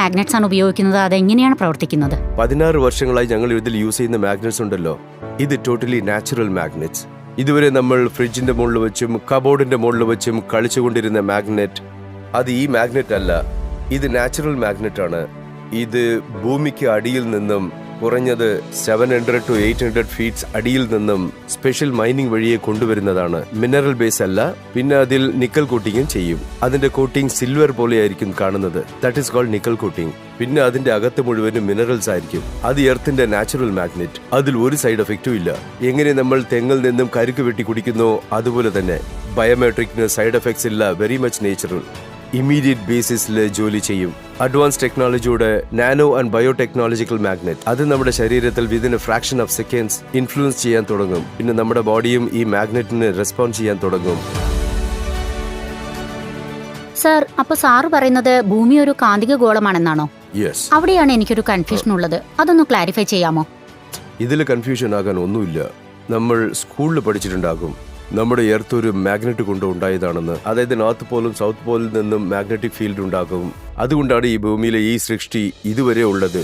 Magnets ആണ് ഉപയോഗിക്കുന്നത്? അതെങ്ങനെയാണ് പ്രവർത്തിക്കുന്നത്? 16 വർഷങ്ങളായി ഞങ്ങൾ ഇതിൽ യൂസ് ചെയ്യുന്ന മാഗ്നറ്റ്സ് ഉണ്ടല്ലോ, ഇത് ടോട്ടലി നാച്ചുറൽ മാഗ്നറ്റ്സ്. ഇതുവരെ നമ്മൾ ഫ്രിഡ്ജിന്റെ മുകളിൽ വെച്ചും കബോർഡിന്റെ മുകളിൽ വെച്ചും കളിച്ചുകൊണ്ടിരുന്ന മാഗ്നറ്റ്, അത് ഈ മാഗ്നറ്റ് അല്ല. ഇത് നാച്ചുറൽ മാഗ്നറ്റ് ആണ്. ഇത് ഭൂമിക്ക് അടിയിൽ നിന്നും കുറഞ്ഞത് 700 to 800 ഫീറ്റ്സ് അടിയിൽ നിന്നും സ്പെഷ്യൽ മൈനിങ് വഴിയെ കൊണ്ടുവരുന്നതാണ്. മിനറൽ ബേസ് അല്ല. പിന്നെ അതിൽ നിക്കൽ കോട്ടിങ്ങും ചെയ്യും. അതിന്റെ കോട്ടിംഗ് സിൽവർ പോലെയായിരിക്കും കാണുന്നത്. That is called nickel coating. പിന്നെ അതിന്റെ അകത്ത് മുഴുവനും മിനറൽസ് ആയിരിക്കും. അത് എർത്തിന്റെ നാച്ചുറൽ മാഗ്നറ്റ്. അതിൽ ഒരു സൈഡ് എഫക്റ്റും ഇല്ല. എങ്ങനെ നമ്മൾ തെങ്ങിൽ നിന്നും കരുക്ക് വെട്ടി കുടിക്കുന്നോ അതുപോലെ തന്നെ. ബയോമെട്രിക്കിന് സൈഡ് എഫക്ട്സ് ഇല്ല. Very much natural. ഇമ്മീഡിയറ്റ് ബേസിസിൽ ജോലി ചെയ്യും. അഡ്വാൻസ് ടെക്നോളജിയുടെ നാനോ ആൻഡ് ബയോടെക്നോളജിക്കൽ മാഗ്നറ്റ്, അത് നമ്മുടെ ശരീരത്തിൽ within A fraction of seconds influence ചെയ്യാൻ തുടങ്ങും. പിന്നെ നമ്മുടെ ബോഡിയും ഈ മാഗ്നറ്റിന് റെസ്പോണ്ട് ചെയ്യാൻ തുടങ്ങും. സർ, അപ്പൊ സാറ് പറയുന്നത് ഭൂമി ഒരു കാന്തിക ഗോളമാണെന്നാണോ? യെസ്. അവിടെയാണ് എനിക്കൊരു കൺഫ്യൂഷൻ ഉള്ളത്. അതൊന്ന് ക്ലാരിഫൈ ചെയ്യാമോ? ഇതിൽ കൺഫ്യൂഷൻ ആകാൻ ഒന്നുമില്ല. നമ്മൾ സ്കൂളിൽ പഠിച്ചിട്ടുണ്ടാകും നമ്മുടെ എർത്ത് ഒരു മാഗ്നറ്റ് കൊണ്ട് ഉണ്ടായതാണെന്ന്. അതായത് നോർത്ത് പോലും സൗത്ത് പോളിൽ നിന്നും മാഗ്നറ്റിക് ഫീൽഡ് ഉണ്ടാകും. അതുകൊണ്ടാണ് ഈ ഭൂമിയിലെ ഈ സൃഷ്ടി ഇതുവരെ ഉള്ളത്.